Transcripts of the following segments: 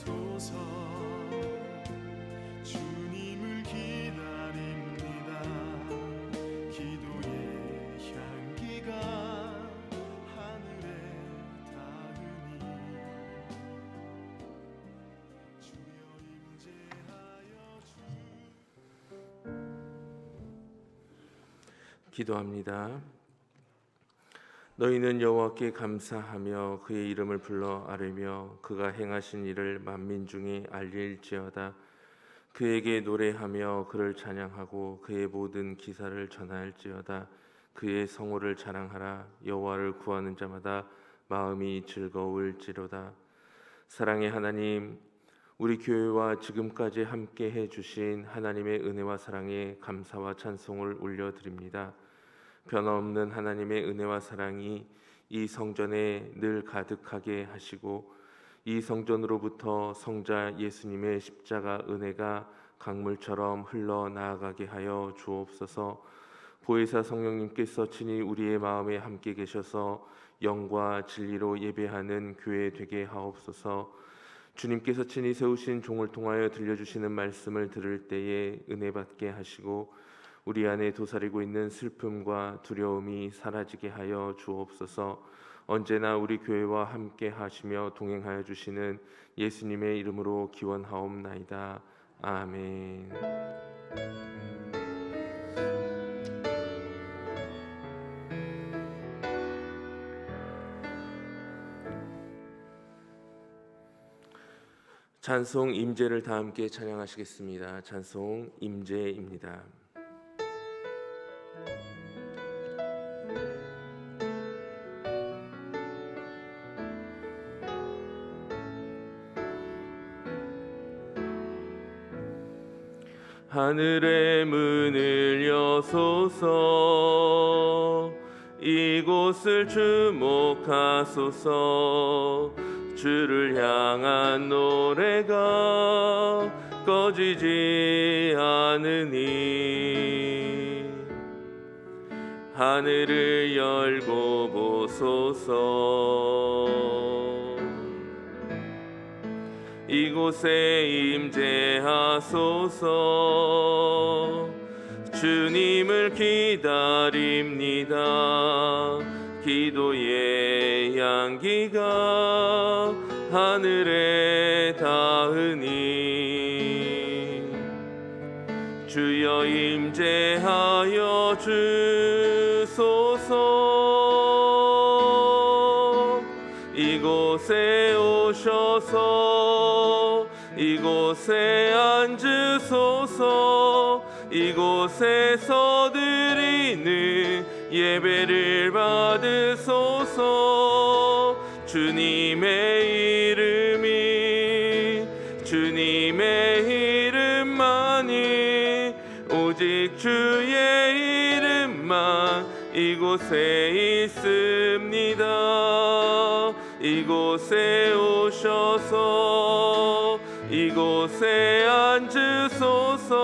하소서. 주님을 기다립니다. 기도의 향기가 하늘에 닿으니 주여 임재하여 기도합니다. 너희는 여호와께 감사하며 그의 이름을 불러 아뢰며 그가 행하신 일을 만민 중에 알릴지어다. 그에게 노래하며 그를 찬양하고 그의 모든 기사를 전할지어다. 그의 성호를 자랑하라. 여호와를 구하는 자마다 마음이 즐거울지로다. 사랑의 하나님, 우리 교회와 지금까지 함께 해주신 하나님의 은혜와 사랑에 감사와 찬송을 올려드립니다. 변함없는 하나님의 은혜와 사랑이 이 성전에 늘 가득하게 하시고 이 성전으로부터 성자 예수님의 십자가 은혜가 강물처럼 흘러나아가게 하여 주옵소서. 보혜사 성령님께서 친히 우리의 마음에 함께 계셔서 영과 진리로 예배하는 교회 되게 하옵소서. 주님께서 친히 세우신 종을 통하여 들려주시는 말씀을 들을 때에 은혜 받게 하시고 우리 안에 도사리고 있는 슬픔과 두려움이 사라지게 하여 주옵소서. 언제나 우리 교회와 함께 하시며 동행하여 주시는 예수님의 이름으로 기원하옵나이다. 아멘. 찬송 임재를 다 함께 찬양하시겠습니다. 찬송 임재입니다. 하늘의 문을 여소서. 이곳을 주목하소서. 주를 향한 노래가 꺼지지 않으니 하늘을 열고 보소서. 이곳에 임재하소서. 주님을 기다립니다. 기도의 향기가 하늘에 닿으니 주여 임재하여 주소서. 이곳에 오셔서 이곳에 앉으소서. 이곳에서 드리는 예배를 받으소서. 주님의 이름만이 오직 주의 이름만 이곳에 있습니다. 이곳에 오셔서 이곳에 앉으소서.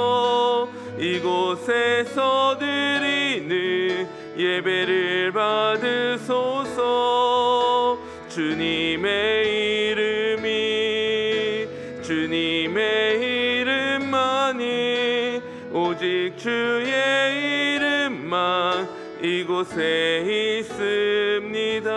이곳에서 드리는 예배를 받으소서. 주님의 이름만이 오직 주의 이름만 이곳에 있습니다.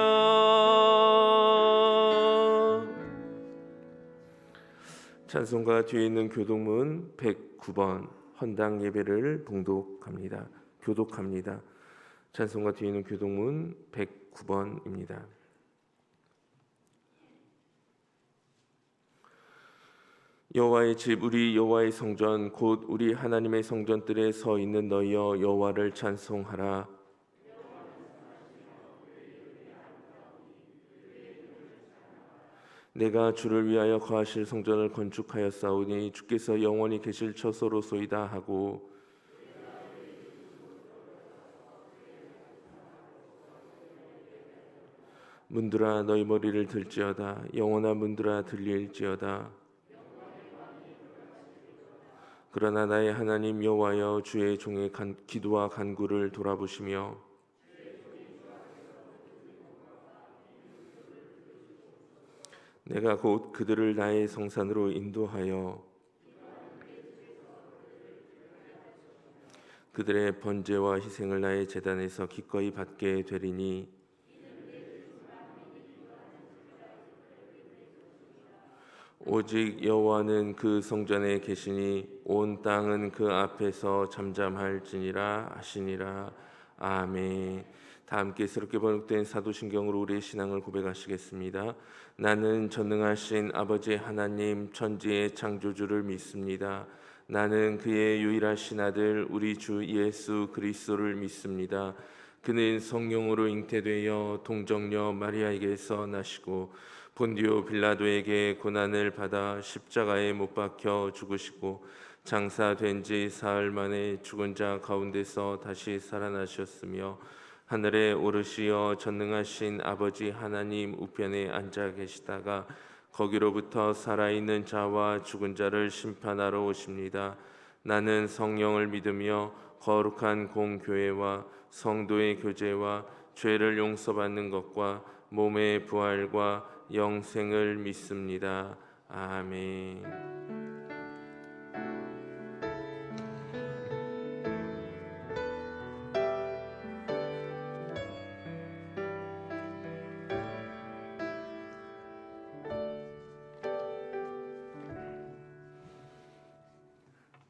찬송가 뒤에 있는 교독문 109번 헌당 예배를 봉독합니다. 교독합니다. 찬송가 뒤에 있는 교독문 109번입니다. 여호와의 집, 우리 여호와의 성전, 곧 우리 하나님의 성전들에 서 있는 너희여 여호와를 찬송하라. 내가 주를 위하여 거하실 성전을 건축하였사오니 주께서 영원히 계실 처소로소이다 하고 문들아 너희 머리를 들지어다. 영원한 문들아 들릴지어다. 그러나 나의 하나님 여호와여 주의 종의 기도와 간구를 돌아보시며 내가 곧 그들을 나의 성산으로 인도하여 그들의 번제와 희생을 나의 제단에서 기꺼이 받게 되리니 오직 여호와는 그 성전에 계시니 온 땅은 그 앞에서 잠잠할지니라 하시니라. 아멘. 다 함께 새롭게 번역된 사도신경으로 우리의 신앙을 고백하시겠습니다. 나는 전능하신 아버지 하나님 천지의 창조주를 믿습니다. 나는 그의 유일하신 아들 우리 주 예수 그리스도를 믿습니다. 그는 성령으로 잉태되어 동정녀 마리아에게서 나시고 본디오 빌라도에게 고난을 받아 십자가에 못 박혀 죽으시고 장사된 지 사흘 만에 죽은 자 가운데서 다시 살아나셨으며 하늘에 오르시어 전능하신 아버지 하나님 우편에 앉아 계시다가 거기로부터 살아있는 자와 죽은 자를 심판하러 오십니다. 나는 성령을 믿으며 거룩한 공교회와 성도의 교제와 죄를 용서받는 것과 몸의 부활과 영생을 믿습니다. 아멘.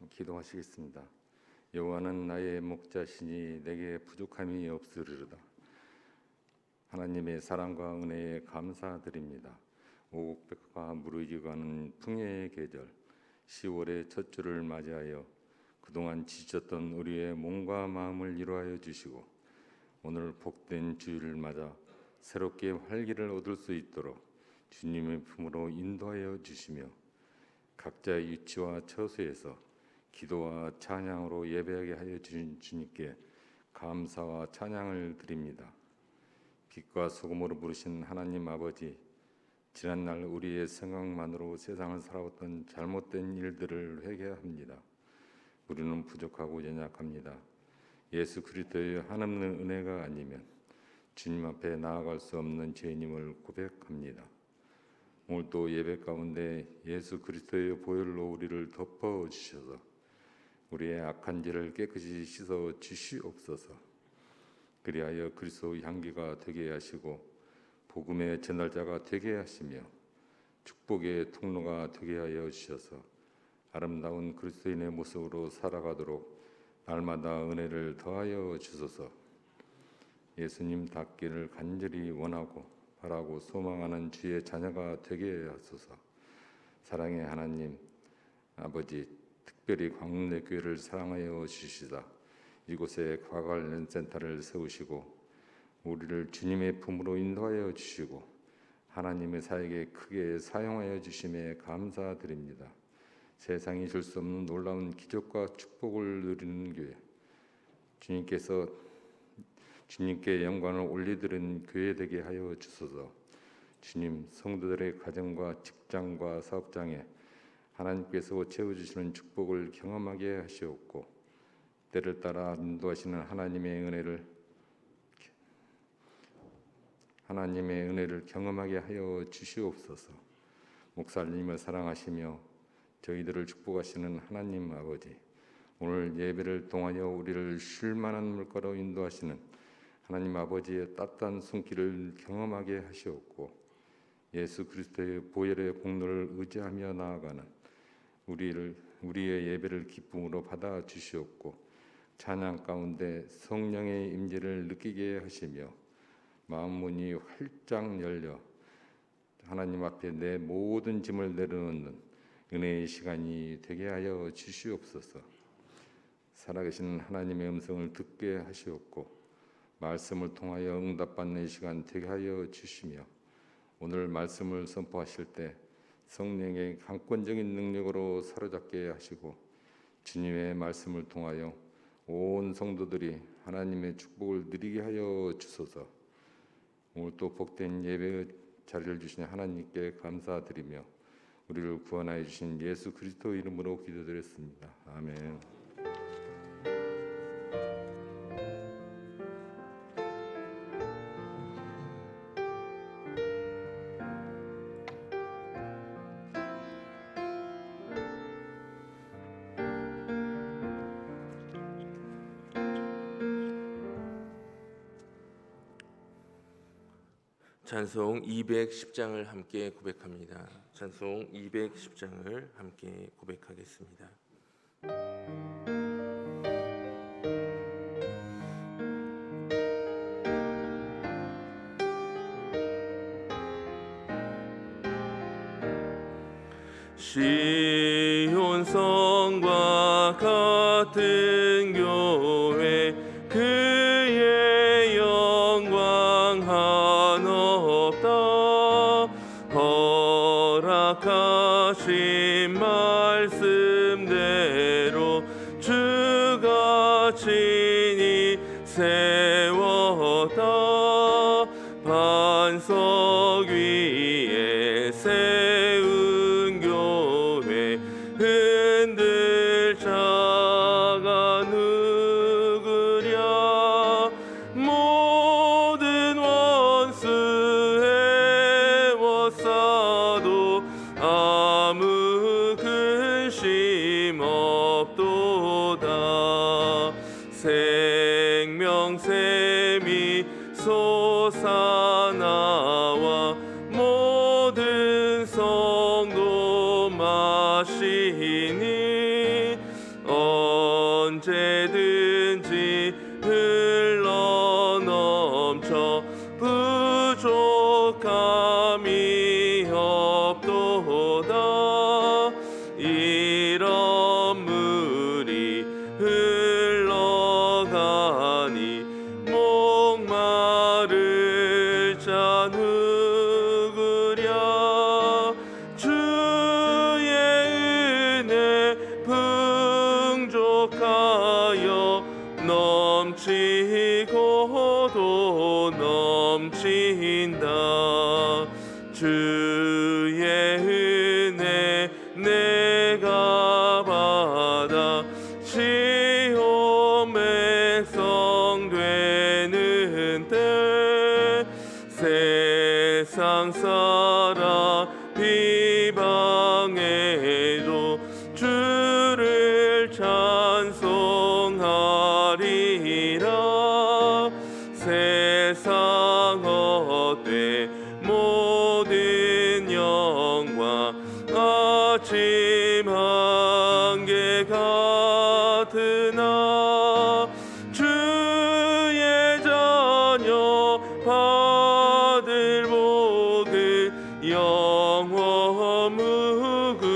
기도하시겠습니다. 여호와는 나의 목자시니 내게 부족함이 없으리로다. 하나님의 사랑과 은혜에 감사드립니다. 오곡백과 무르익어가는 풍요의 계절 10월의 첫 주를 맞이하여 그동안 지쳤던 우리의 몸과 마음을 위로하여 주시고 오늘 복된 주일을 맞아 새롭게 활기를 얻을 수 있도록 주님의 품으로 인도하여 주시며 각자의 위치와 처소에서 기도와 찬양으로 예배하게 하여 주신 주님께 감사와 찬양을 드립니다. 빛과 소금으로 부르신 하나님 아버지, 지난날 우리의 생각만으로 세상을 살아왔던 잘못된 일들을 회개합니다. 우리는 부족하고 연약합니다. 예수 그리스도의 한없는 은혜가 아니면 주님 앞에 나아갈 수 없는 죄인임을 고백합니다. 오늘도 예배 가운데 예수 그리스도의 보혈로 우리를 덮어 주셔서 우리의 악한 죄를 깨끗이 씻어 주시옵소서. 그리하여 그리스도 향기가 되게 하시고 복음의 전달자가 되게 하시며 축복의 통로가 되게 하여 주셔서 아름다운 그리스도인의 모습으로 살아가도록 날마다 은혜를 더하여 주소서. 예수님 닿기를 간절히 원하고 바라고 소망하는 주의 자녀가 되게 하소서. 사랑의 하나님 아버지, 특별히 광운대교회를 사랑하여 주시다 이곳에 과관련 센터를 세우시고 우리를 주님의 품으로 인도하여 주시고 하나님의 사역에 크게 사용하여 주심에 감사드립니다. 세상이 줄 수 없는 놀라운 기적과 축복을 누리는 교회, 주님께 영광을 올리드리는 교회 되게 하여 주소서. 주님, 성도들의 가정과 직장과 사업장에 하나님께서 채워주시는 축복을 경험하게 하시옵고 때를 따라 인도하시는 하나님의 은혜를 경험하게 하여 주시옵소서. 목사님을 사랑하시며 저희들을 축복하시는 하나님 아버지, 오늘 예배를 통하여 우리를 쉴만한 물가로 인도하시는 하나님 아버지의 따뜻한 손길을 경험하게 하시옵고 예수 그리스도의 보혈의 공로를 의지하며 나아가는 우리의 예배를 기쁨으로 받아 주시옵고 찬양 가운데 성령의 임재를 느끼게 하시며 마음 문이 활짝 열려 하나님 앞에 내 모든 짐을 내려놓는 은혜의 시간이 되게 하여 주시옵소서. 살아계신 하나님의 음성을 듣게 하시옵고 말씀을 통하여 응답받는 시간 되게 하여 주시며 오늘 말씀을 선포하실 때 성령의 강권적인 능력으로 사로잡게 하시고 주님의 말씀을 통하여 온 성도들이 하나님의 축복을 누리게 하여 주소서. 오늘 또 복된 예배의 자리를 주신 하나님께 감사드리며 우리를 구원하여 주신 예수 그리스도 이름으로 기도드렸습니다. 아멘. 찬송 210장을 함께 고백합니다. 찬송 210장을 함께 고백하겠습니다. 시온 성과 같은 교회 그의 영광 한없다. 허락하신 말씀대로 주가 친히 세웠다. 반석 위에 세운 교회 흔들 자가 누구랴. 모든 원수 애워싸도 아무 근심 없도다. 생명샘이 솟아나와 모든 성도 마시니 언제든지 흘러넘쳐 부족함이 없도다. 이런 물이 흘러가니 목마를 자 누구랴. 주의 은혜 풍족하여 넘치고도 넘친다. 주의 은혜 내가 받아 시온 백성 되는 때 세상 사람 비방해도 주를 찬송하리라. 세상 헛되 모든 영광 아침 한개 같으나 주의 자녀 받을 복은 영원 무궁하도다.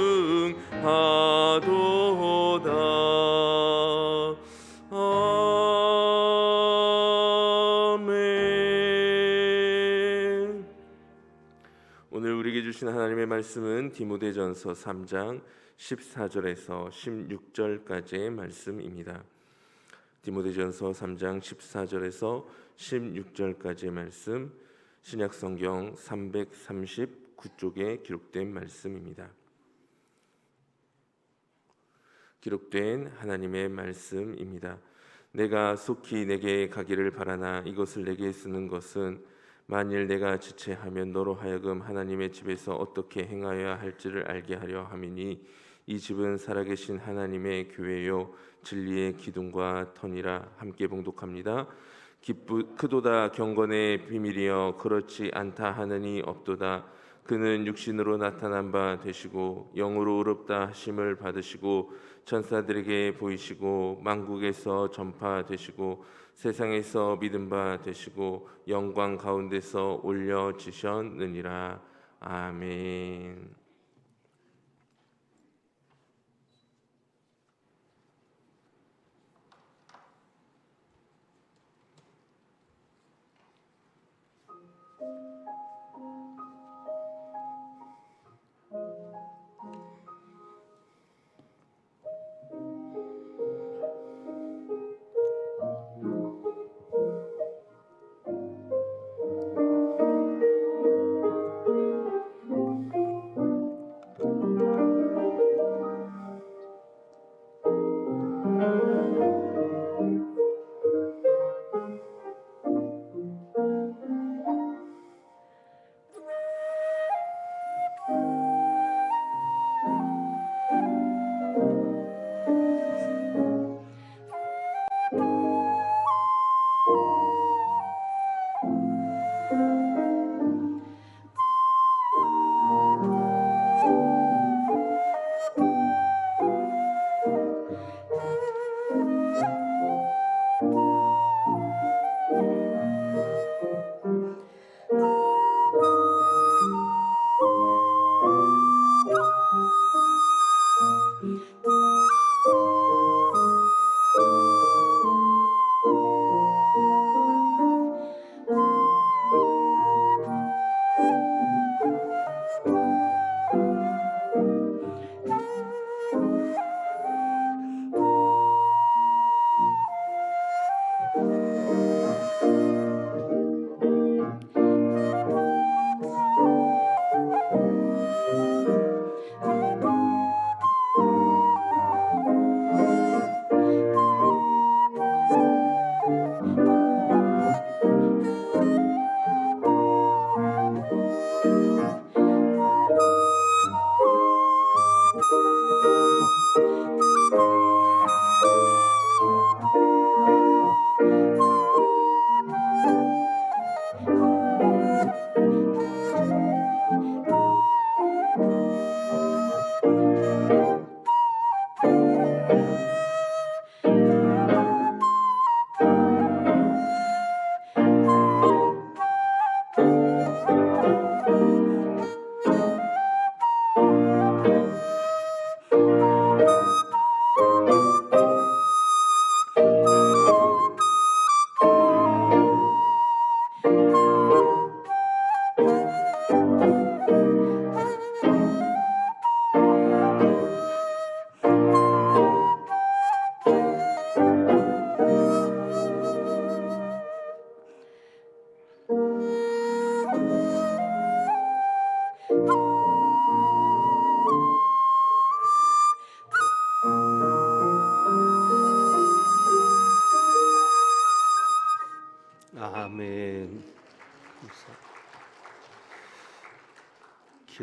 아멘. 오늘 우리에게 주신 하나님의 말씀은 디모데전서 3장 14절에서 16절까지의 말씀입니다. 디모데전서 3장 14절에서 16절까지의 말씀, 신약성경 339쪽에 기록된 말씀입니다. 기록된 하나님의 말씀입니다. 내가 속히 내게 가기를 바라나 이것을 내게 쓰는 것은 만일 내가 지체하면 너로 하여금 하나님의 집에서 어떻게 행하여야 할지를 알게 하려 함이니 이 집은 살아계신 하나님의 교회요 진리의 기둥과 터니라. 함께 봉독합니다. 크도다 경건의 비밀이여 그렇지 않다 하느니 없도다. 그는 육신으로 나타난 바 되시고 영으로 의롭다 하심을 받으시고 천사들에게 보이시고 만국에서 전파되시고 세상에서 믿음 바 되시고 영광 가운데서 올려지셨느니라. 아멘.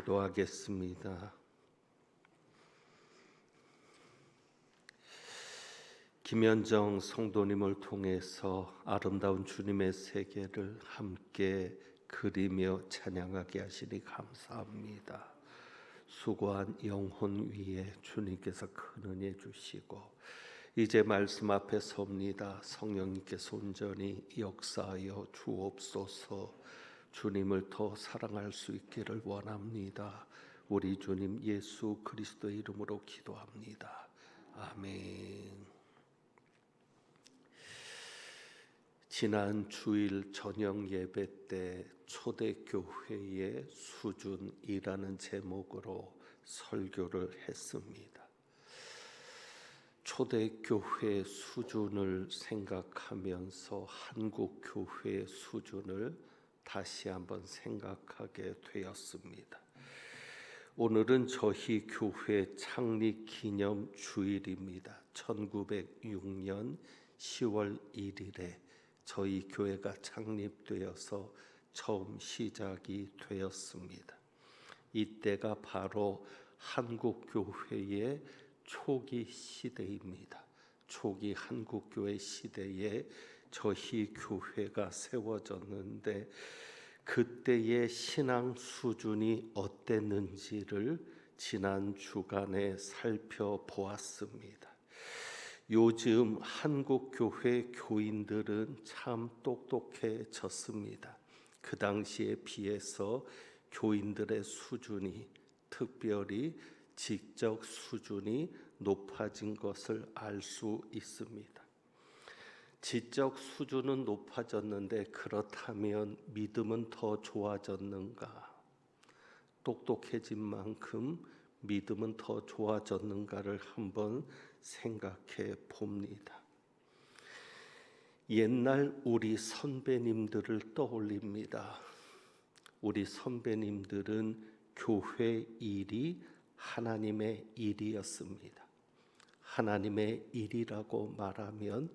기도하겠습니다. 김현정 성도님을 통해서 아름다운 주님의 세계를 함께 그리며 찬양하게 하시니 감사합니다. 수고한 영혼 위에 주님께서 큰 은혜 주시고 이제 말씀 앞에 섭니다. 성령님께서 온전히 역사하여 주옵소서. 주님을 더 사랑할 수 있기를 원합니다. 우리 주님 예수 그리스도의 이름으로 기도합니다. 아멘. 지난 주일 저녁 예배 때 초대교회의 수준이라는 제목으로 설교를 했습니다. 초대교회 수준을 생각하면서 한국 교회의 수준을 다시 한번 생각하게 되었습니다. 오늘은 저희 교회 창립 기념 주일입니다. 1906년 10월 1일에 저희 교회가 창립되어서 처음 시작이 되었습니다. 이때가 바로 한국 교회의 초기 시대입니다. 초기 한국 교회 시대에 저희 교회가 세워졌는데 그때의 신앙 수준이 어땠는지를 지난 주간에 살펴보았습니다. 요즘 한국 교회 교인들은 참 똑똑해졌습니다. 그 당시에 비해서 교인들의 수준이, 특별히 지적 수준이 높아진 것을 알 수 있습니다. 지적 수준은 높아졌는데 그렇다면 믿음은 더 좋아졌는가? 똑똑해진 만큼 믿음은 더 좋아졌는가를 한번 생각해 봅니다. 옛날 우리 선배님들을 떠올립니다. 우리 선배님들은 교회 일이 하나님의 일이었습니다. 하나님의 일이라고 말하면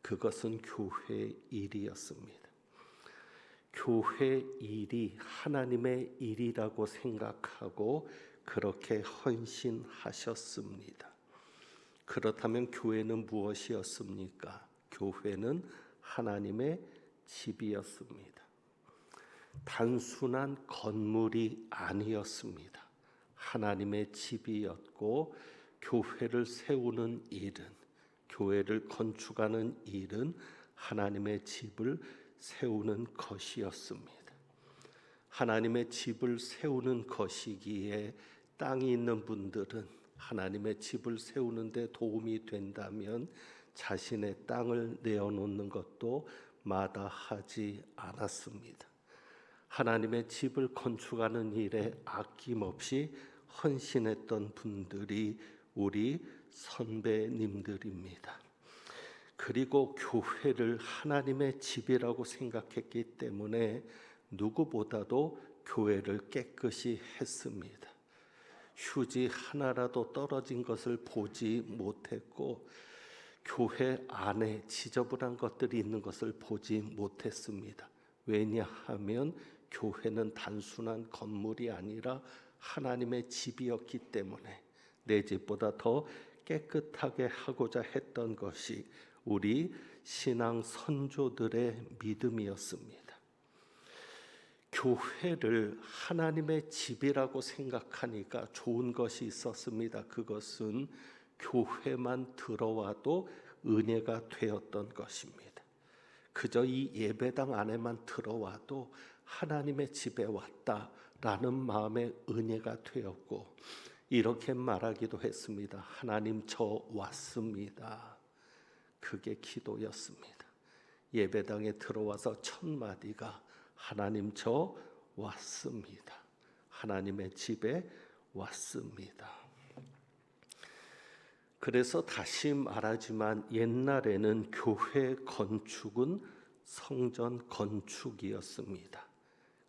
그것은 교회 일이었습니다. 교회 일이 하나님의 일이라고 생각하고 그렇게 헌신하셨습니다. 그렇다면 교회는 무엇이었습니까? 교회는 하나님의 집이었습니다. 단순한 건물이 아니었습니다. 하나님의 집이었고 교회를 세우는 일은, 교회를 건축하는 일은 하나님의 집을 세우는 것이었습니다. 하나님의 집을 세우는 것이기에 땅이 있는 분들은 하나님의 집을 세우는 데 도움이 된다면 자신의 땅을 내어놓는 것도 마다하지 않았습니다. 하나님의 집을 건축하는 일에 아낌없이 헌신했던 분들이 우리 선배님들입니다. 그리고 교회를 하나님의 집이라고 생각했기 때문에 누구보다도 교회를 깨끗이 했습니다. 휴지 하나라도 떨어진 것을 보지 못했고 교회 안에 지저분한 것들이 있는 것을 보지 못했습니다. 왜냐하면 교회는 단순한 건물이 아니라 하나님의 집이었기 때문에 내 집보다 더 깨끗하게 하고자 했던 것이 우리 신앙 선조들의 믿음이었습니다. 교회를 하나님의 집이라고 생각하니까 좋은 것이 있었습니다. 그것은 교회만 들어와도 은혜가 되었던 것입니다. 그저 이 예배당 안에만 들어와도 하나님의 집에 왔다라는 마음의 은혜가 되었고 이렇게 말하기도 했습니다. 하나님 저 왔습니다. 그게 기도였습니다. 예배당에 들어와서 첫 마디가 하나님 저 왔습니다. 하나님의 집에 왔습니다. 그래서 다시 말하지만 옛날에는 교회 건축은 성전 건축이었습니다.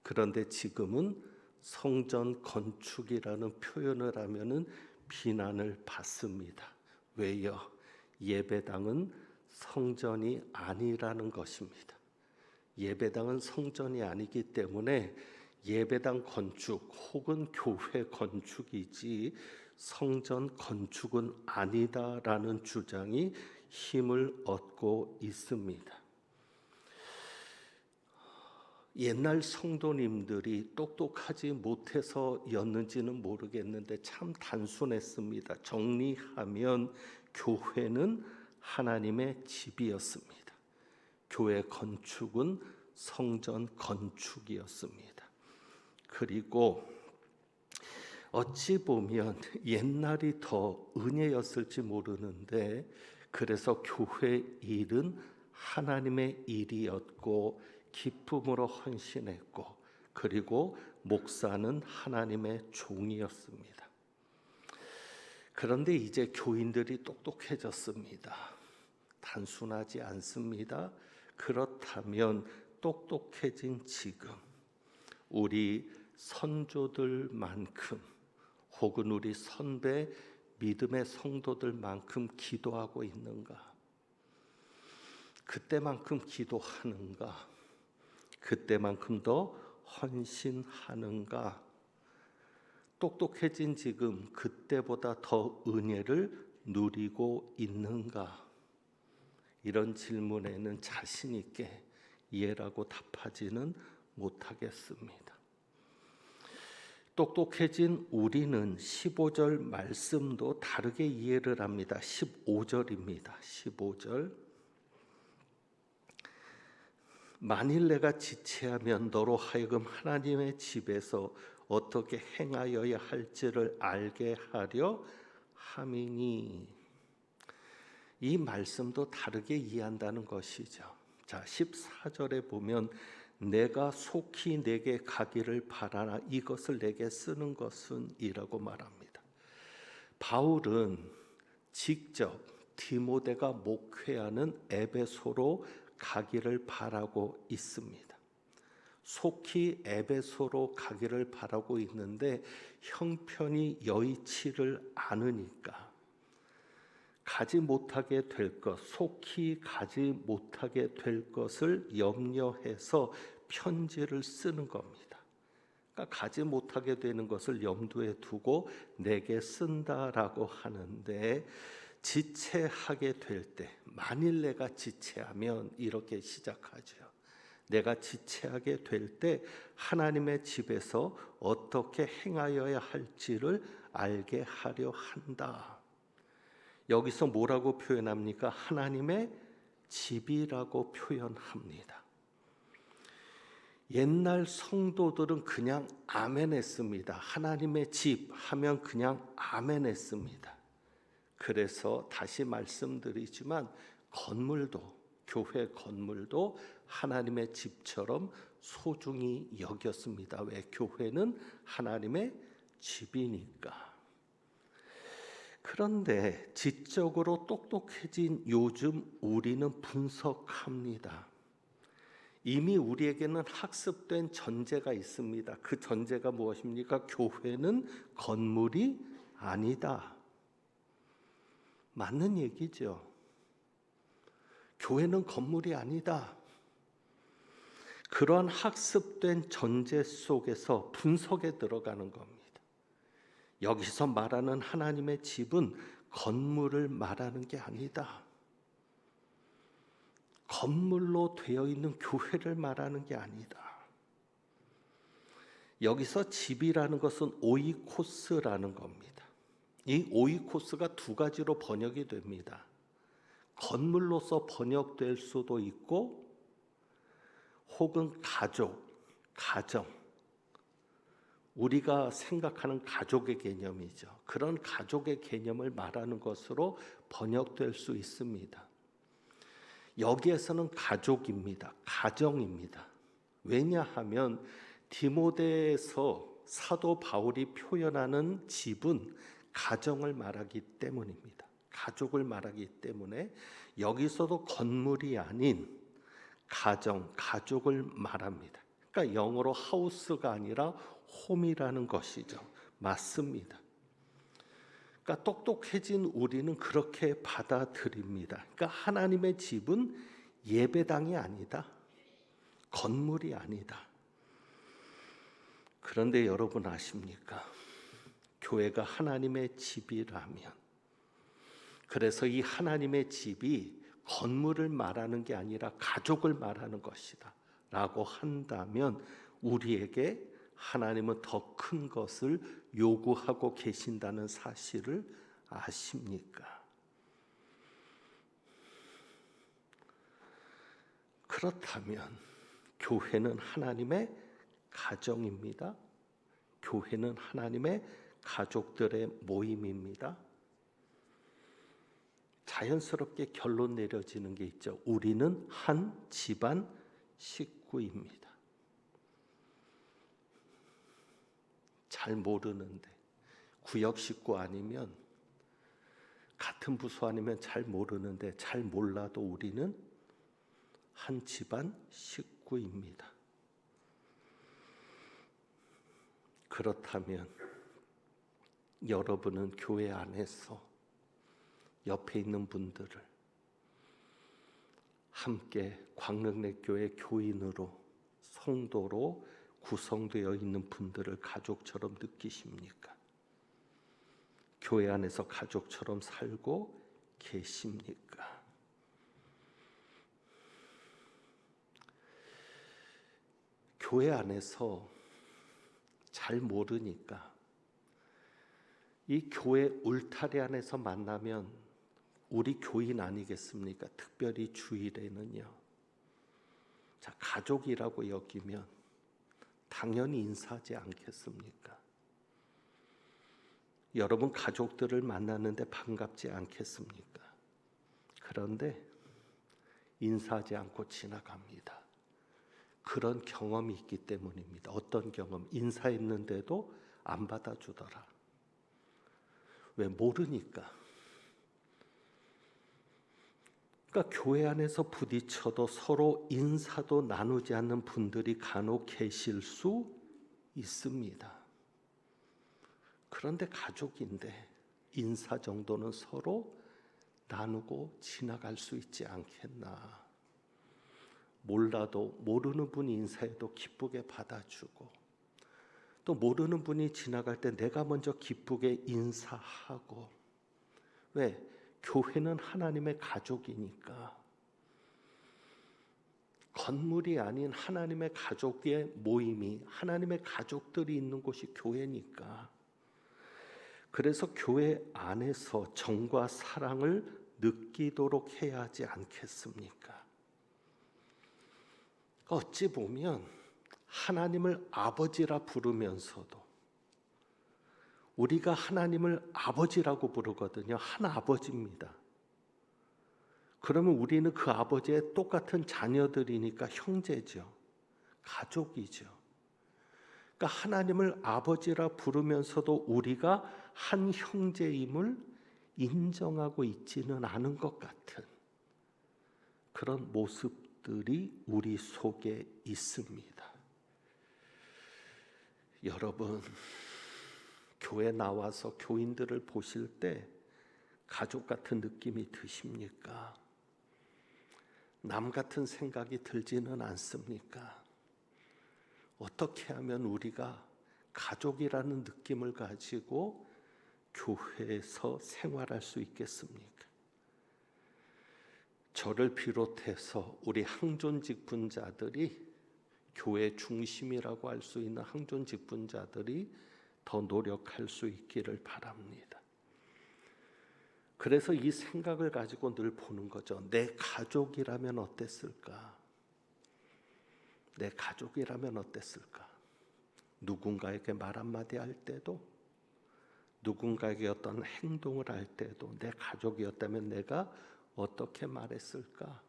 그런데 지금은 성전 건축이라는 표현을 하면은 비난을 받습니다. 왜요? 예배당은 성전이 아니라는 것입니다. 예배당은 성전이 아니기 때문에 예배당 건축 혹은 교회 건축이지 성전 건축은 아니다라는 주장이 힘을 얻고 있습니다. 옛날 성도님들이 똑똑하지 못해서였는지는 모르겠는데 참 단순했습니다. 정리하면 교회는 하나님의 집이었습니다. 교회 건축은 성전 건축이었습니다. 그리고 어찌 보면 옛날이 더 은혜였을지 모르는데 그래서 교회 일은 하나님의 일이었고 기쁨으로 헌신했고 그리고 목사는 하나님의 종이었습니다. 그런데 이제 교인들이 똑똑해졌습니다. 단순하지 않습니다. 그렇다면 똑똑해진 지금 우리 선조들만큼 혹은 우리 선배 믿음의 성도들만큼 기도하고 있는가? 그때만큼 기도하는가? 그때만큼 더 헌신하는가? 똑똑해진 지금 그때보다 더 은혜를 누리고 있는가? 이런 질문에는 자신 있게 예라고 답하지는 못하겠습니다. 똑똑해진 우리는 15절 말씀도 다르게 이해를 합니다. 15절입니다. 15절. 만일 내가 지체하면 너로 하여금 하나님의 집에서 어떻게 행하여야 할지를 알게 하려 함이니. 이 말씀도 다르게 이해한다는 것이죠. 자, 14절에 보면 내가 속히 내게 가기를 바라나 이것을 내게 쓰는 것은 이라고 말합니다. 바울은 직접 디모데가 목회하는 에베소로 가기를 바라고 있습니다. 속히 에베소로 가기를 바라고 있는데 형편이 여의치를 않으니까 가지 못하게 될 것, 속히 가지 못하게 될 것을 염려해서 편지를 쓰는 겁니다. 그러니까 가지 못하게 되는 것을 염두에 두고 내게 쓴다라고 하는데 지체하게 될 때, 만일 내가 지체하면 이렇게 시작하죠. 내가 지체하게 될 때 하나님의 집에서 어떻게 행하여야 할지를 알게 하려 한다. 여기서 뭐라고 표현합니까? 하나님의 집이라고 표현합니다. 옛날 성도들은 그냥 아멘 했습니다. 하나님의 집 하면 그냥 아멘 했습니다. 그래서 다시 말씀드리지만 건물도, 교회 건물도 하나님의 집처럼 소중히 여겼습니다. 왜? 교회는 하나님의 집이니까. 그런데 지적으로 똑똑해진 요즘 우리는 분석합니다. 이미 우리에게는 학습된 전제가 있습니다. 그 전제가 무엇입니까? 교회는 건물이 아니다. 맞는 얘기죠. 교회는 건물이 아니다. 그러한 학습된 전제 속에서 분석에 들어가는 겁니다. 여기서 말하는 하나님의 집은 건물을 말하는 게 아니다. 건물로 되어 있는 교회를 말하는 게 아니다. 여기서 집이라는 것은 오이코스라는 겁니다. 이 오이코스가 두 가지로 번역이 됩니다. 건물로서 번역될 수도 있고 혹은 가족, 가정, 우리가 생각하는 가족의 개념이죠. 그런 가족의 개념을 말하는 것으로 번역될 수 있습니다. 여기에서는 가족입니다. 가정입니다. 왜냐하면 디모데에서 사도 바울이 표현하는 집은 가정을 말하기 때문입니다. 가족을 말하기 때문에 여기서도 건물이 아닌 가정, 가족을 말합니다. 그러니까 영어로 하우스가 아니라 홈이라는 것이죠. 맞습니다. 그러니까 똑똑해진 우리는 그렇게 받아들입니다. 그러니까 하나님의 집은 예배당이 아니다. 건물이 아니다. 그런데 여러분 아십니까? 교회가 하나님의 집이라면, 그래서 이 하나님의 집이 건물을 말하는 게 아니라 가족을 말하는 것이다 라고 한다면 우리에게 하나님은 더 큰 것을 요구하고 계신다는 사실을 아십니까? 그렇다면 교회는 하나님의 가정입니다. 교회는 하나님의 가족들의 모임입니다. 자연스럽게 결론 내려지는 게 있죠. 우리는 한 집안 식구입니다. 잘 모르는데, 구역 식구 아니면, 같은 부서 아니면 잘 모르는데, 잘 몰라도 우리는 한 집안 식구입니다. 그렇다면 여러분은 교회 안에서 옆에 있는 분들을 함께 광릉내교회 교인으로, 성도로 구성되어 있는 분들을 가족처럼 느끼십니까? 교회 안에서 가족처럼 살고 계십니까? 교회 안에서 잘 모르니까 이 교회 울타리 안에서 만나면 우리 교인 아니겠습니까? 특별히 주일에는요. 자, 가족이라고 여기면 당연히 인사하지 않겠습니까? 여러분 가족들을 만났는데 반갑지 않겠습니까? 그런데 인사하지 않고 지나갑니다. 그런 경험이 있기 때문입니다. 어떤 경험? 인사했는데도 안 받아주더라. 왜? 모르니까. 그러니까 교회 안에서 부딪혀도 서로 인사도 나누지 않는 분들이 간혹 계실 수 있습니다. 그런데 가족인데 인사 정도는 서로 나누고 지나갈 수 있지 않겠나. 몰라도 모르는 분이 인사해도 기쁘게 받아주고, 또 모르는 분이 지나갈 때 내가 먼저 기쁘게 인사하고. 왜? 교회는 하나님의 가족이니까. 건물이 아닌 하나님의 가족의 모임이, 하나님의 가족들이 있는 곳이 교회니까. 그래서 교회 안에서 정과 사랑을 느끼도록 해야 하지 않겠습니까? 어찌 보면 하나님을 아버지라 부르면서도, 우리가 하나님을 아버지라고 부르거든요. 한 아버지입니다. 그러면 우리는 그 아버지의 똑같은 자녀들이니까 형제죠. 가족이죠. 그러니까 하나님을 아버지라 부르면서도 우리가 한 형제임을 인정하고 있지는 않은 것 같은 그런 모습들이 우리 속에 있습니다. 여러분, 교회 나와서 교인들을 보실 때 가족 같은 느낌이 드십니까? 남 같은 생각이 들지는 않습니까? 어떻게 하면 우리가 가족이라는 느낌을 가지고 교회에서 생활할 수 있겠습니까? 저를 비롯해서 우리 항존 직분자들이, 교회 중심이라고 할 수 있는 항존 직분자들이 더 노력할 수 있기를 바랍니다. 그래서 이 생각을 가지고 늘 보는 거죠. 내 가족이라면 어땠을까? 내 가족이라면 어땠을까? 누군가에게 말 한마디 할 때도, 누군가에게 어떤 행동을 할 때도 내 가족이었다면 내가 어떻게 말했을까?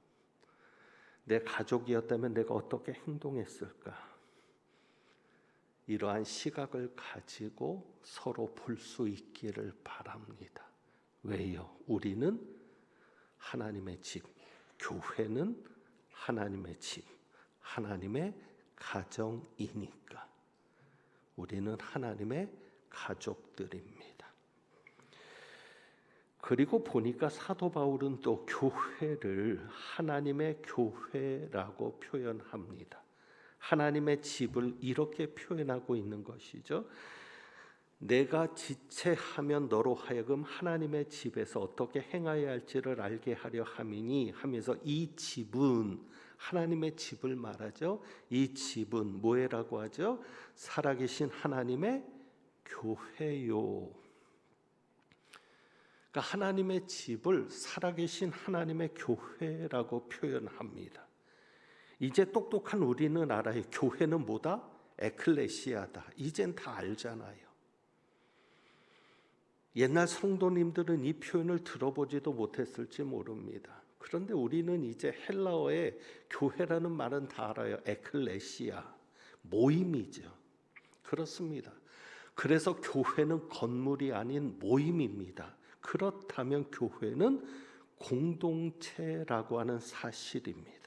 내 가족이었다면 내가 어떻게 행동했을까? 이러한 시각을 가지고 서로 볼 수 있기를 바랍니다. 왜요? 우리는 하나님의 집, 교회는 하나님의 집, 하나님의 가정이니까. 우리는 하나님의 가족들입니다. 그리고 보니까 사도 바울은 또 교회를 하나님의 교회라고 표현합니다. 하나님의 집을 이렇게 표현하고 있는 것이죠. 내가 지체하면 너로 하여금 하나님의 집에서 어떻게 행하여야 할지를 알게 하려 함이니 하면서 이 집은 하나님의 집을 말하죠. 이 집은 뭐라고 하죠? 살아계신 하나님의 교회요. 그러니까 하나님의 집을 살아계신 하나님의 교회라고 표현합니다. 이제 똑똑한 우리는 알아요. 교회는 뭐다? 에클레시아다. 이젠 다 알잖아요. 옛날 성도님들은 이 표현을 들어보지도 못했을지 모릅니다. 그런데 우리는 이제 헬라어의 교회라는 말은 다 알아요. 에클레시아, 모임이죠. 그렇습니다. 그래서 교회는 건물이 아닌 모임입니다. 그렇다면 교회는 공동체라고 하는 사실입니다.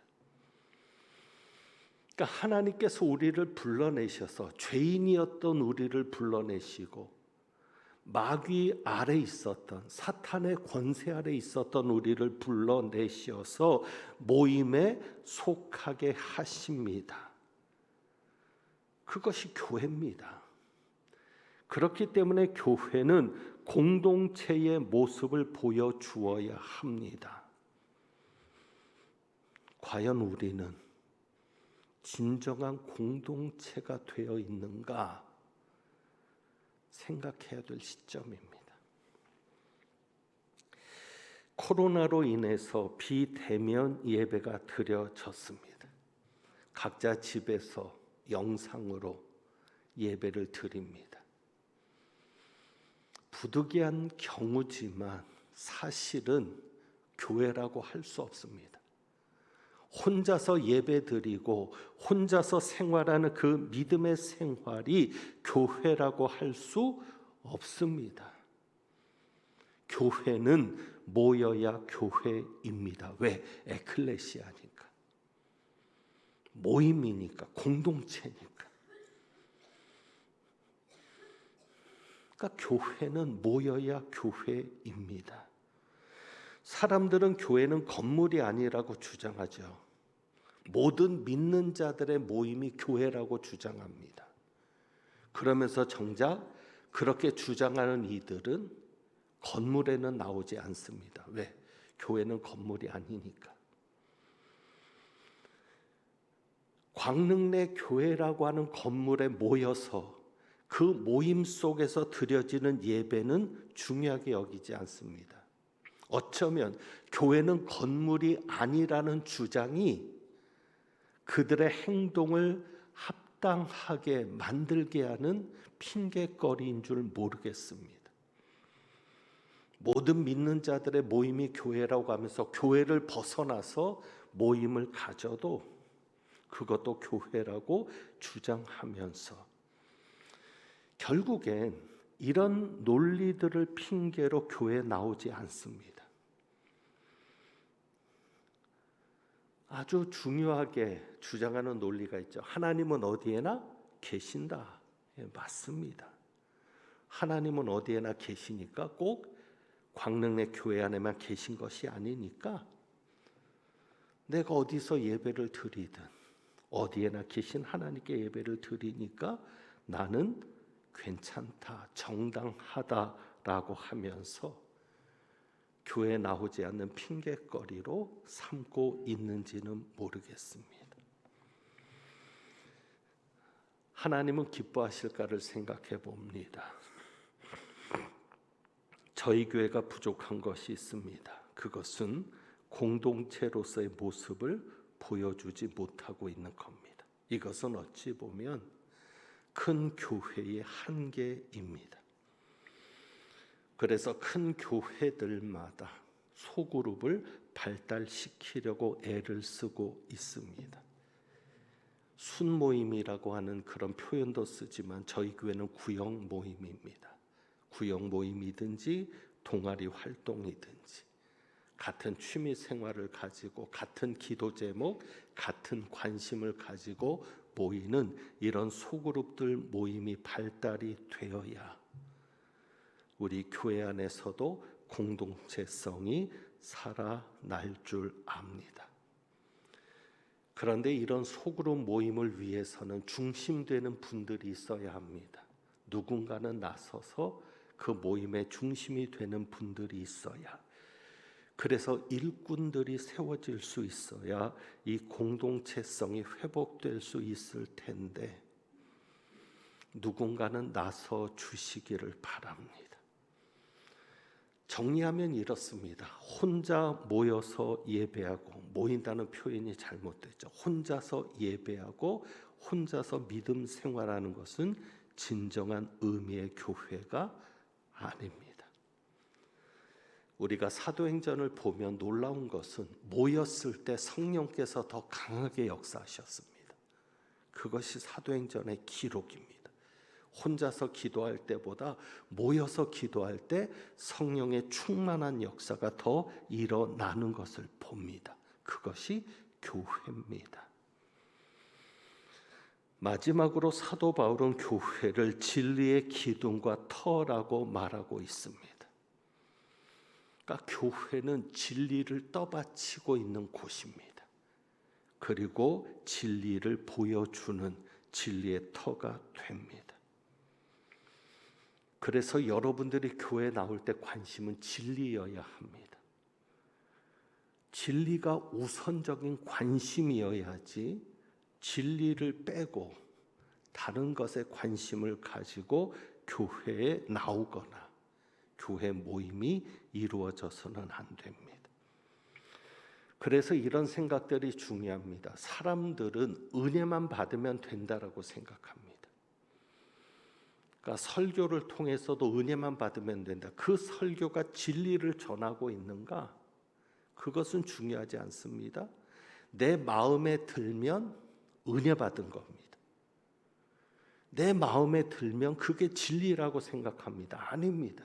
그러니까 하나님께서 우리를 불러내셔서 죄인이었던 우리를 불러내시고 마귀 아래 있었던 사탄의 권세 아래 있었던 우리를 불러내셔서 모임에 속하게 하십니다. 그것이 교회입니다. 그렇기 때문에 교회는 공동체의 모습을 보여주어야 합니다. 과연 우리는 진정한 공동체가 되어 있는가 생각해야 될 시점입니다. 코로나로 인해서 비대면 예배가 드려졌습니다. 각자 집에서 영상으로 예배를 드립니다. 부득이한 경우지만 사실은 교회라고 할 수 없습니다. 혼자서 예배드리고 혼자서 생활하는 그 믿음의 생활이 교회라고 할 수 없습니다. 교회는 모여야 교회입니다. 왜? 에클레시아니까. 모임이니까, 공동체니까. 그러니까 교회는 모여야 교회입니다. 사람들은 교회는 건물이 아니라고 주장하죠. 모든 믿는 자들의 모임이 교회라고 주장합니다. 그러면서 정작 그렇게 주장하는 이들은 건물에는 나오지 않습니다. 왜? 교회는 건물이 아니니까. 광릉내 교회라고 하는 건물에 모여서 그 모임 속에서 드려지는 예배는 중요하게 여기지 않습니다. 어쩌면 교회는 건물이 아니라는 주장이 그들의 행동을 합당하게 만들게 하는 핑계거리인 줄 모르겠습니다. 모든 믿는 자들의 모임이 교회라고 하면서 교회를 벗어나서 모임을 가져도 그것도 교회라고 주장하면서 결국엔 이런 논리들을 핑계로 교회에 나오지 않습니다. 아주 중요하게 주장하는 논리가 있죠. 하나님은 어디에나 계신다. 예, 맞습니다. 하나님은 어디에나 계시니까 꼭 광릉내 교회 안에만 계신 것이 아니니까 내가 어디서 예배를 드리든 어디에나 계신 하나님께 예배를 드리니까 나는 괜찮다, 정당하다라고 하면서 교회에 나오지 않는 핑계거리로 삼고 있는지는 모르겠습니다. 하나님은 기뻐하실까를 생각해 봅니다. 저희 교회가 부족한 것이 있습니다. 그것은 공동체로서의 모습을 보여주지 못하고 있는 겁니다. 이것은 어찌 보면 큰 교회의 한계입니다. 그래서 큰 교회들마다 소그룹을 발달시키려고 애를 쓰고 있습니다. 순모임이라고 하는 그런 표현도 쓰지만 저희 교회는 구역 모임입니다. 구역 모임이든지 동아리 활동이든지 같은 취미 생활을 가지고 같은 기도 제목, 같은 관심을 가지고 모이는 이런 소그룹들 모임이 발달이 되어야 우리 교회 안에서도 공동체성이 살아날 줄 압니다. 그런데 이런 소그룹 모임을 위해서는 중심되는 분들이 있어야 합니다. 누군가는 나서서 그 모임의 중심이 되는 분들이 있어야, 그래서 일꾼들이 세워질 수 있어야 이 공동체성이 회복될 수 있을 텐데, 누군가는 나서 주시기를 바랍니다. 정리하면 이렇습니다. 혼자 모여서 예배하고, 모인다는 표현이 잘못됐죠. 혼자서 예배하고 혼자서 믿음 생활하는 것은 진정한 의미의 교회가 아닙니다. 우리가 사도행전을 보면 놀라운 것은 모였을 때 성령께서 더 강하게 역사하셨습니다. 그것이 사도행전의 기록입니다. 혼자서 기도할 때보다 모여서 기도할 때 성령의 충만한 역사가 더 일어나는 것을 봅니다. 그것이 교회입니다. 마지막으로 사도 바울은 교회를 진리의 기둥과 터라고 말하고 있습니다. 그러니까 교회는 진리를 떠받치고 있는 곳입니다. 그리고 진리를 보여주는 진리의 터가 됩니다. 그래서 여러분들이 교회에 나올 때 관심은 진리여야 합니다. 진리가 우선적인 관심이어야지 진리를 빼고 다른 것에 관심을 가지고 교회에 나오거나 교회 모임이 이루어져서는 안 됩니다. 그래서 이런 생각들이 중요합니다. 사람들은 은혜만 받으면 된다라고 생각합니다. 그러니까 설교를 통해서도 은혜만 받으면 된다. 그 설교가 진리를 전하고 있는가? 그것은 중요하지 않습니다. 내 마음에 들면 은혜 받은 겁니다. 내 마음에 들면 그게 진리라고 생각합니다. 아닙니다.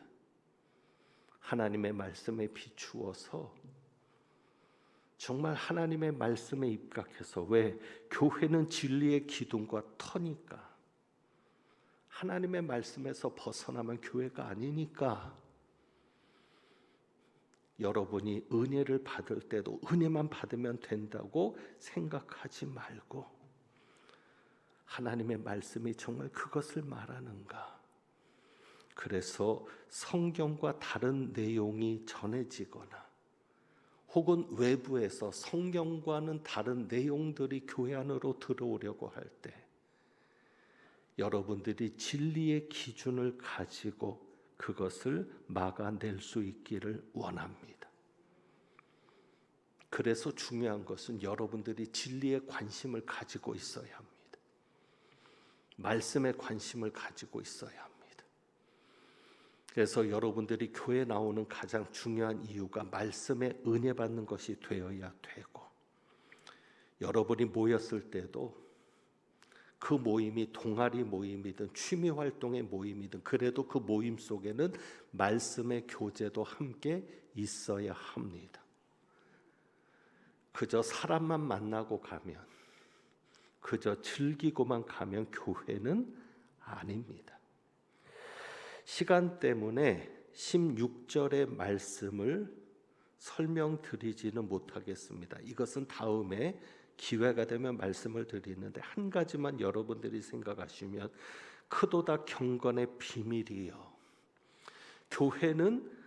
하나님의 말씀에 비추어서 정말 하나님의 말씀에 입각해서, 왜? 교회는 진리의 기둥과 터니까. 하나님의 말씀에서 벗어나면 교회가 아니니까, 여러분이 은혜를 받을 때도 은혜만 받으면 된다고 생각하지 말고, 하나님의 말씀이 정말 그것을 말하는가? 그래서 성경과 다른 내용이 전해지거나 혹은 외부에서 성경과는 다른 내용들이 교회 안으로 들어오려고 할 때 여러분들이 진리의 기준을 가지고 그것을 막아낼 수 있기를 원합니다. 그래서 중요한 것은 여러분들이 진리에 관심을 가지고 있어야 합니다. 말씀에 관심을 가지고 있어야 합니다. 그래서 여러분들이 교회에 나오는 가장 중요한 이유가 말씀에 은혜 받는 것이 되어야 되고, 여러분이 모였을 때도 그 모임이 동아리 모임이든 취미 활동의 모임이든 그래도 그 모임 속에는 말씀의 교제도 함께 있어야 합니다. 그저 사람만 만나고 가면, 그저 즐기고만 가면 교회는 아닙니다. 시간 때문에 16절의 말씀을 설명드리지는 못하겠습니다. 이것은 다음에 기회가 되면 말씀을 드리는데, 한 가지만 여러분들이 생각하시면, 크도다 경건의 비밀이요. 교회는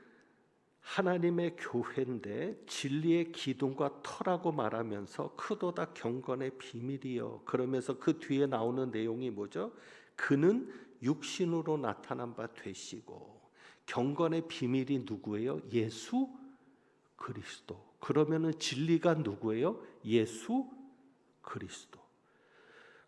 하나님의 교회인데 진리의 기둥과 터라고 말하면서 크도다 경건의 비밀이요. 그러면서 그 뒤에 나오는 내용이 뭐죠? 그는 육신으로 나타난 바 되시고, 경건의 비밀이 누구예요? 예수 그리스도. 그러면은 진리가 누구예요? 예수 그리스도.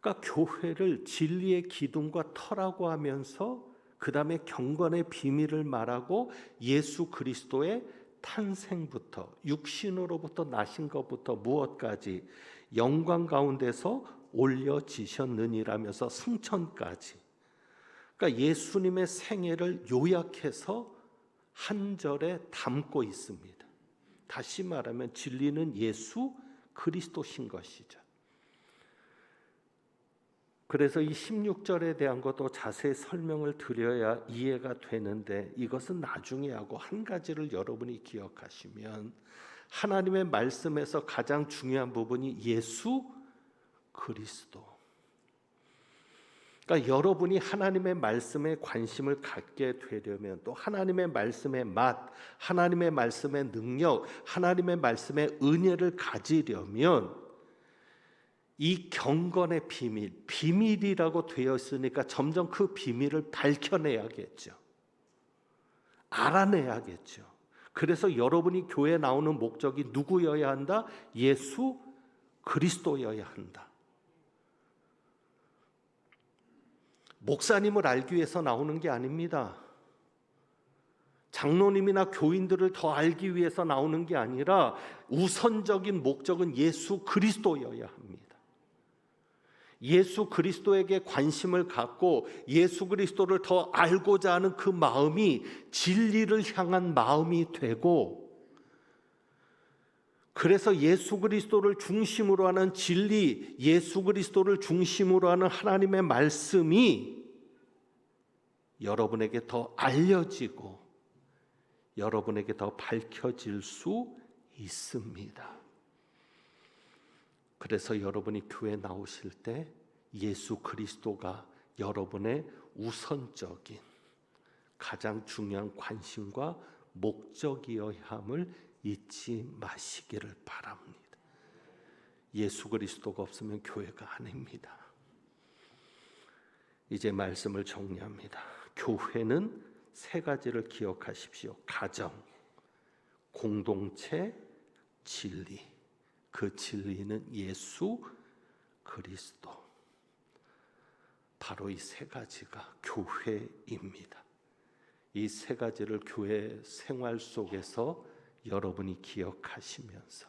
그러니까 교회를 진리의 기둥과 터라고 하면서 그 다음에 경건의 비밀을 말하고 예수 그리스도의 탄생부터, 육신으로부터 나신 것부터 무엇까지 영광 가운데서 올려지셨느니라면서 승천까지, 그러니까 예수님의 생애를 요약해서 한 절에 담고 있습니다. 다시 말하면 진리는 예수 그리스도신 것이죠. 그래서 이 16절에 대한 것도 자세히 설명을 드려야 이해가 되는데, 이것은 나중에 하고, 한 가지를 여러분이 기억하시면, 하나님의 말씀에서 가장 중요한 부분이 예수 그리스도. 그러니까 여러분이 하나님의 말씀에 관심을 갖게 되려면, 또 하나님의 말씀의 맛, 하나님의 말씀의 능력, 하나님의 말씀의 은혜를 가지려면 이 경건의 비밀, 비밀이라고 되어 있으니까 점점 그 비밀을 밝혀내야겠죠. 알아내야겠죠. 그래서 여러분이 교회에 나오는 목적이 누구여야 한다? 예수 그리스도여야 한다. 목사님을 알기 위해서 나오는 게 아닙니다. 장로님이나 교인들을 더 알기 위해서 나오는 게 아니라 우선적인 목적은 예수 그리스도여야 합니다. 예수 그리스도에게 관심을 갖고 예수 그리스도를 더 알고자 하는 그 마음이 진리를 향한 마음이 되고, 그래서 예수 그리스도를 중심으로 하는 진리, 예수 그리스도를 중심으로 하는 하나님의 말씀이 여러분에게 더 알려지고 여러분에게 더 밝혀질 수 있습니다. 그래서 여러분이 교회 나오실 때 예수 그리스도가 여러분의 우선적인 가장 중요한 관심과 목적이어야 함을 잊지 마시기를 바랍니다. 예수 그리스도가 없으면 교회가 아닙니다. 이제 말씀을 정리합니다. 교회는 세 가지를 기억하십시오. 가정, 공동체, 진리. 그 진리는 예수 그리스도. 바로 이 세 가지가 교회입니다. 이 세 가지를 교회 생활 속에서 여러분이 기억하시면서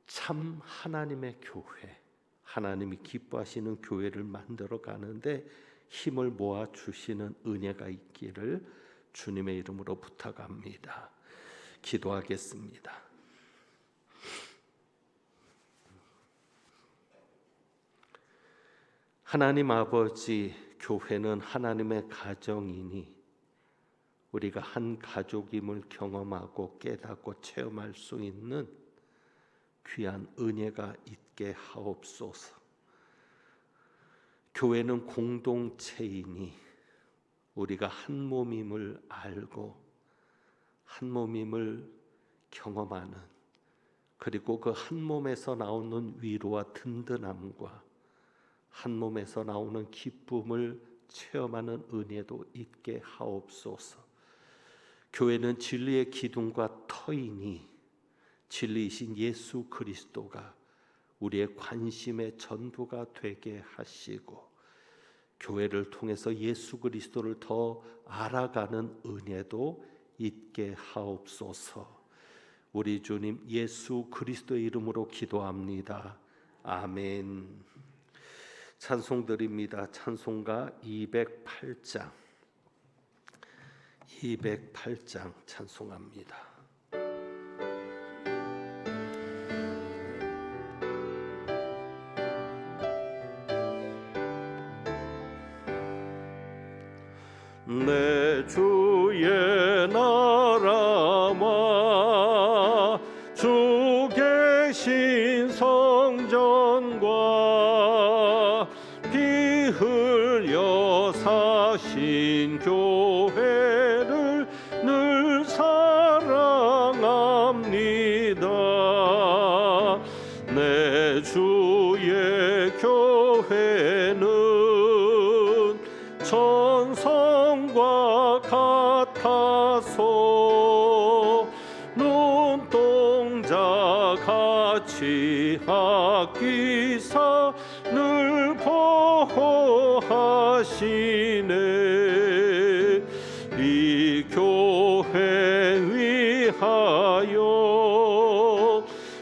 참 하나님의 교회, 하나님이 기뻐하시는 교회를 만들어 가는데 힘을 모아 주시는 은혜가 있기를 주님의 이름으로 부탁합니다. 기도하겠습니다. 하나님 아버지, 교회는 하나님의 가정이니 우리가 한 가족임을 경험하고 깨닫고 체험할 수 있는 귀한 은혜가 있게 하옵소서. 교회는 공동체이니 우리가 한 몸임을 알고 한 몸임을 경험하는, 그리고 그 한 몸에서 나오는 위로와 든든함과 한 몸에서 나오는 기쁨을 체험하는 은혜도 있게 하옵소서. 교회는 진리의 기둥과 터이니 진리이신 예수 그리스도가 우리의 관심의 전부가 되게 하시고, 교회를 통해서 예수 그리스도를 더 알아가는 은혜도 있게 하옵소서. 우리 주님 예수 그리스도의 이름으로 기도합니다. 아멘. 찬송 드립니다. 찬송가 208장 찬송합니다. 내 주의 나라와 주 계신 성전과 피 흘려 사신 교회를 늘 사랑합니다. 내 주의 교회는 천성과 같아서 눈동자 같이 아끼사 늘 보호하시네. 이 교회 위하여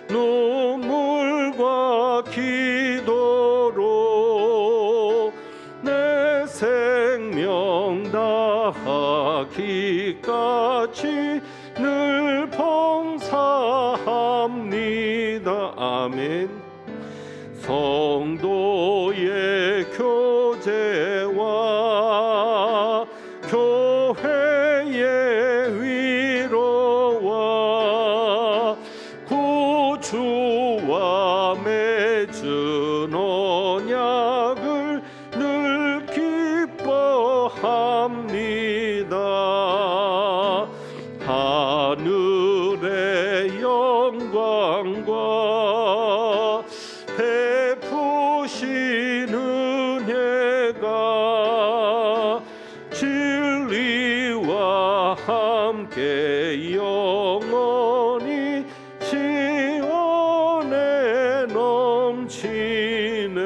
눈물과 기도로 내 생명 다하기까지 늘 봉사합니다. 아멘. 성도의 교제와 교회의 위로와 구주와 맺은 하늘의 영광과 베푸신 은혜가 진리와 함께 영원히 시온에 넘치네.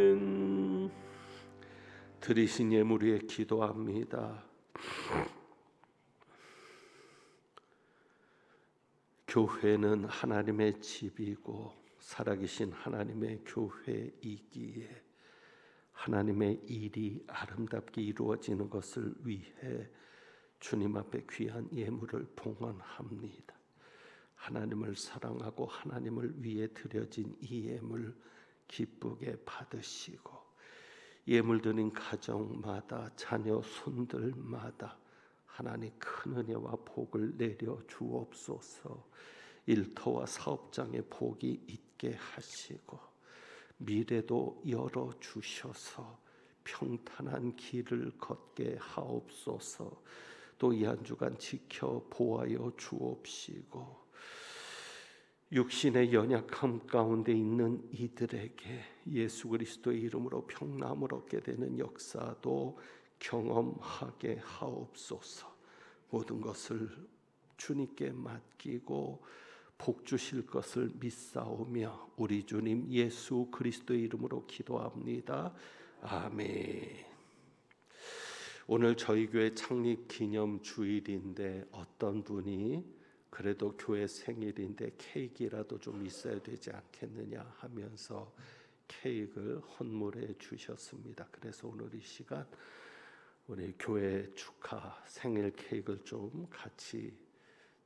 아멘. 들으신 예물 위에 기도합니다. 교회는 하나님의 집이고 살아계신 하나님의 교회이기에 하나님의 일이 아름답게 이루어지는 것을 위해 주님 앞에 귀한 예물을 봉헌합니다. 하나님을 사랑하고 하나님을 위해 드려진 이 예물 기쁘게 받으시고 예물 드린 가정마다 자녀 손들마다 하나님 큰 은혜와 복을 내려 주옵소서. 일터와 사업장에 복이 있게 하시고 미래도 열어 주셔서 평탄한 길을 걷게 하옵소서. 또 이 한 주간 지켜 보아여 주옵시고 육신의 연약함 가운데 있는 이들에게 예수 그리스도의 이름으로 평남을 얻게 되는 역사도 경험하게 하옵소서. 모든 것을 주님께 맡기고 복 주실 것을 믿사오며 우리 주님 예수 그리스도의 이름으로 기도합니다. 아멘. 오늘 저희 교회 창립 기념 주일인데 어떤 분이 그래도 교회 생일인데 케이크라도 좀 있어야 되지 않겠느냐 하면서 케이크를 헌물해 주셨습니다. 그래서 오늘 이 시간 우리 교회 축하 생일 케이크를 좀 같이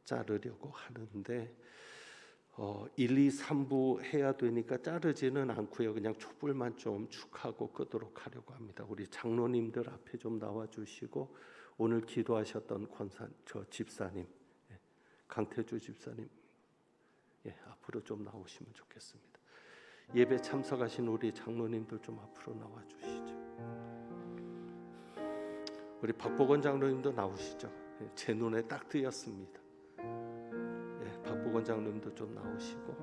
자르려고 하는데 1, 2, 3부 해야 되니까 자르지는 않고요. 그냥 촛불만 좀 축하하고 끄도록 하려고 합니다. 우리 장로님들 앞에 좀 나와주시고 오늘 기도하셨던 집사님 강태주 집사님 앞으로 좀 나오시면 좋겠습니다. 예배 참석하신 우리 장로님들 좀 앞으로 나와주시죠. 우리 박보건 장로님도 나오시죠. 제 눈에 딱 띄었습니다. 박보건 장로님도 좀 나오시고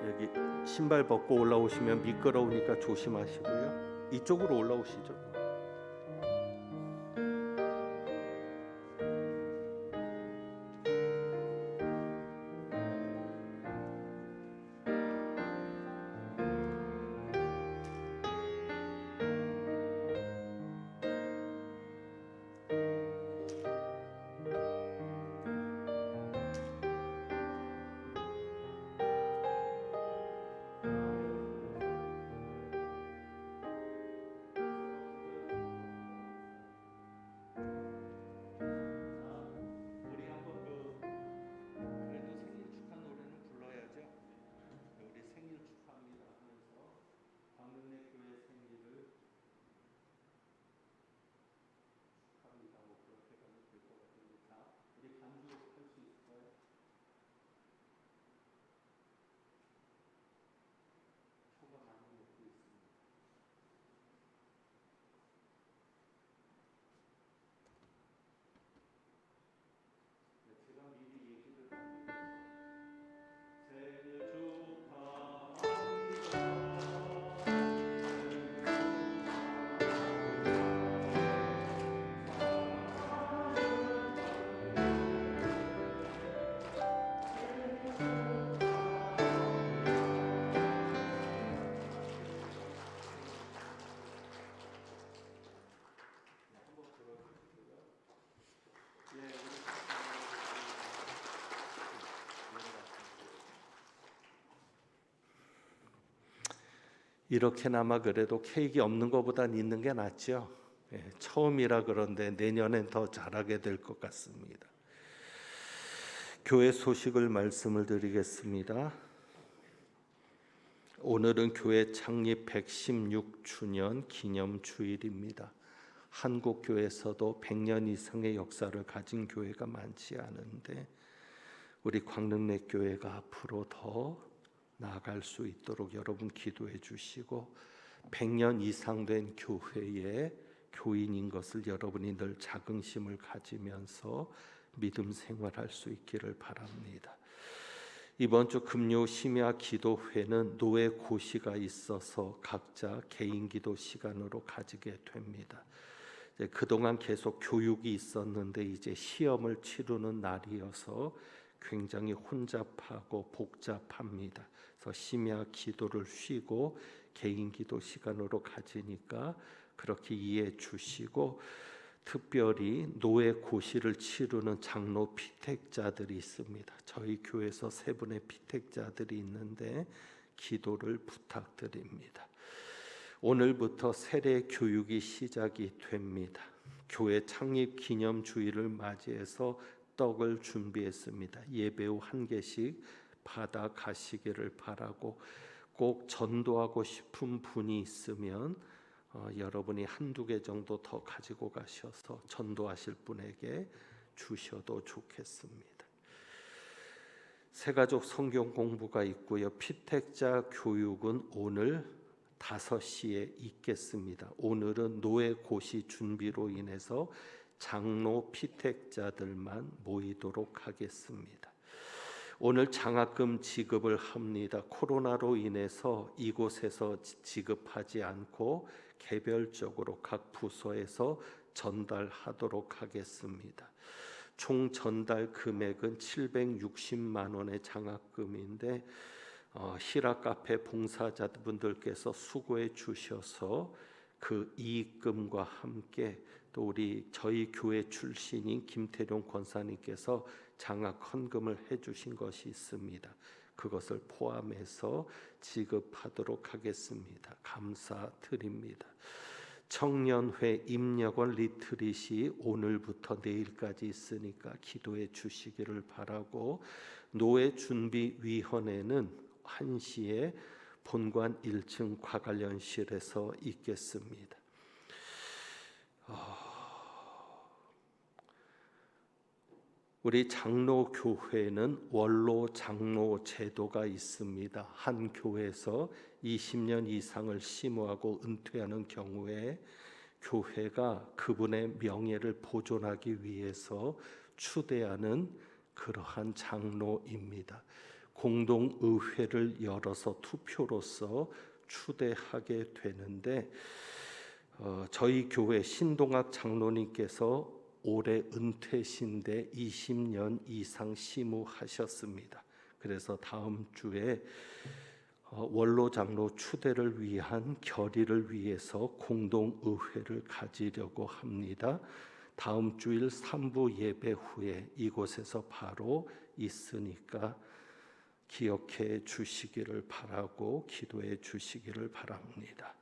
여기 신발 벗고 올라오시면 미끄러우니까 조심하시고요. 이쪽으로 올라오시죠. 이렇게나마 그래도 케이크 없는 것보단 있는 게 낫죠. 처음이라 그런데 내년엔 더 잘하게 될 것 같습니다. 교회 소식을 말씀을 드리겠습니다. 오늘은 교회 창립 116주년 기념 주일입니다. 한국 교회에서도 100년 이상의 역사를 가진 교회가 많지 않은데 우리 광릉내 교회가 앞으로 더 나아갈 수 있도록 여러분 기도해 주시고 100년 이상 된 교회의 교인인 것을 여러분이 늘 자긍심을 가지면서 믿음 생활할 수 있기를 바랍니다. 이번 주 금요 심야 기도회는 노예 고시가 있어서 각자 개인 기도 시간으로 가지게 됩니다. 그동안 계속 교육이 있었는데 이제 시험을 치르는 날이어서 굉장히 혼잡하고 복잡합니다. 그래서 심야 기도를 쉬고 개인 기도 시간으로 가지니까 그렇게 이해해 주시고, 특별히 노예 고시를 치르는 장로 피택자들이 있습니다. 저희 교회에서 3분의 피택자들이 있는데 기도를 부탁드립니다. 오늘부터 세례 교육이 시작이 됩니다. 교회 창립 기념 주일을 맞이해서 떡을 준비했습니다. 예배 후 1개씩 받아 가시기를 바라고, 꼭 전도하고 싶은 분이 있으면 여러분이 1-2개 정도 더 가지고 가셔서 전도하실 분에게 주셔도 좋겠습니다. 새가족 성경 공부가 있고요. 피택자 교육은 오늘 5시에 있겠습니다. 오늘은 노예 고시 준비로 인해서 장로 피택자들만 모이도록 하겠습니다. 오늘 장학금 지급을 합니다. 코로나로 인해서 이곳에서 지급하지 않고 개별적으로 각 부서에서 전달하도록 하겠습니다. 총 전달 금액은 760만 원의 장학금인데 히라 카페 봉사자분들께서 수고해 주셔서 그 이익금과 함께 또 저희 교회 출신인 김태룡 권사님께서 장학 헌금을 해주신 것이 있습니다. 그것을 포함해서 지급하도록 하겠습니다. 감사드립니다. 청년회 임력원 리트릿이 오늘부터 내일까지 있으니까 기도해 주시기를 바라고, 노예준비위원회는 1시에 본관 1층 과관련실에서 있겠습니다. 우리 장로교회는 원로 장로 제도가 있습니다. 한 교회에서 20년 이상을 심호하고 은퇴하는 경우에 교회가 그분의 명예를 보존하기 위해서 추대하는 그러한 장로입니다. 공동의회를 열어서 투표로서 추대하게 되는데, 저희 교회 신동학 장로님께서 올해 은퇴신데 20년 이상 심우하셨습니다. 그래서 다음 주에 원로 장로 추대를 위한 결의를 위해서 공동의회를 가지려고 합니다. 다음 주일 3부 예배 후에 이곳에서 바로 있으니까 기억해 주시기를 바라고 기도해 주시기를 바랍니다.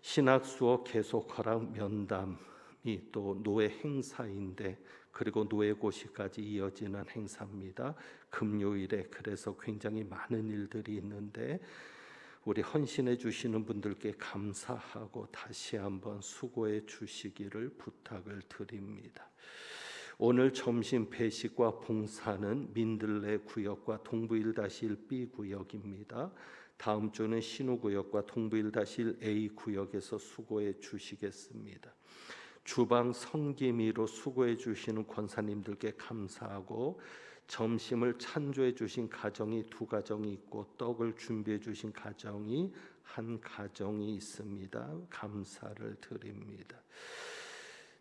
신학 수업 계속 허락 면담이 또 노예 행사인데, 그리고 노예 고시까지 이어지는 행사입니다. 금요일에 그래서 굉장히 많은 일들이 있는데 우리 헌신해 주시는 분들께 감사하고 다시 한번 수고해 주시기를 부탁을 드립니다. 오늘 점심 배식과 봉사는 민들레 구역과 동부 1-1B 구역입니다. 다음 주는 신우 구역과 동부 1-1A 구역에서 수고해 주시겠습니다. 주방 성기미로 수고해 주시는 권사님들께 감사하고, 점심을 찬조해 주신 가정이 2가정이 있고 떡을 준비해 주신 가정이 1가정이 있습니다. 감사를 드립니다.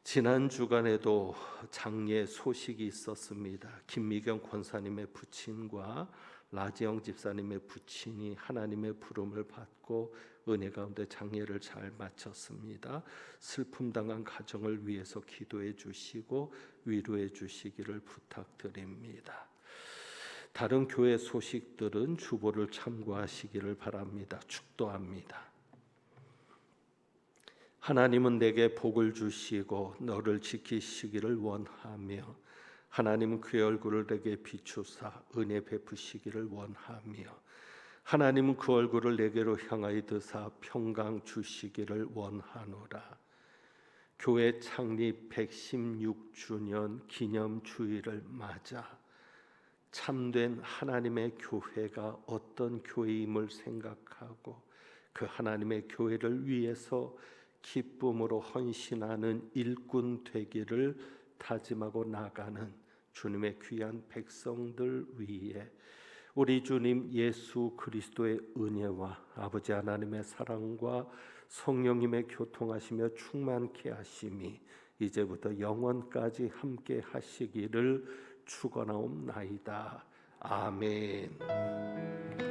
지난 주간에도 장례 소식이 있었습니다. 김미경 권사님의 부친과 라지영 집사님의 부친이 하나님의 부름을 받고 은혜 가운데 장례를 잘 마쳤습니다. 슬픔 당한 가정을 위해서 기도해 주시고 위로해 주시기를 부탁드립니다. 다른 교회 소식들은 주보를 참고하시기를 바랍니다. 축도합니다. 하나님은 내게 복을 주시고 너를 지키시기를 원하며, 하나님은 그의 얼굴을 내게 비추사 은혜 베푸시기를 원하며, 하나님은 그 얼굴을 내게로 향하여 드사 평강 주시기를 원하노라. 교회 창립 116주년 기념 주일을 맞아 참된 하나님의 교회가 어떤 교회임을 생각하고 그 하나님의 교회를 위해서 기쁨으로 헌신하는 일꾼 되기를 다짐하고 나가는 주님의 귀한 백성들 위에 우리 주님 예수 그리스도의 은혜와 아버지 하나님의 사랑과 성령님의 교통하시며 충만케 하심이 이제부터 영원까지 함께 하시기를 축원하옵나이다. 아멘.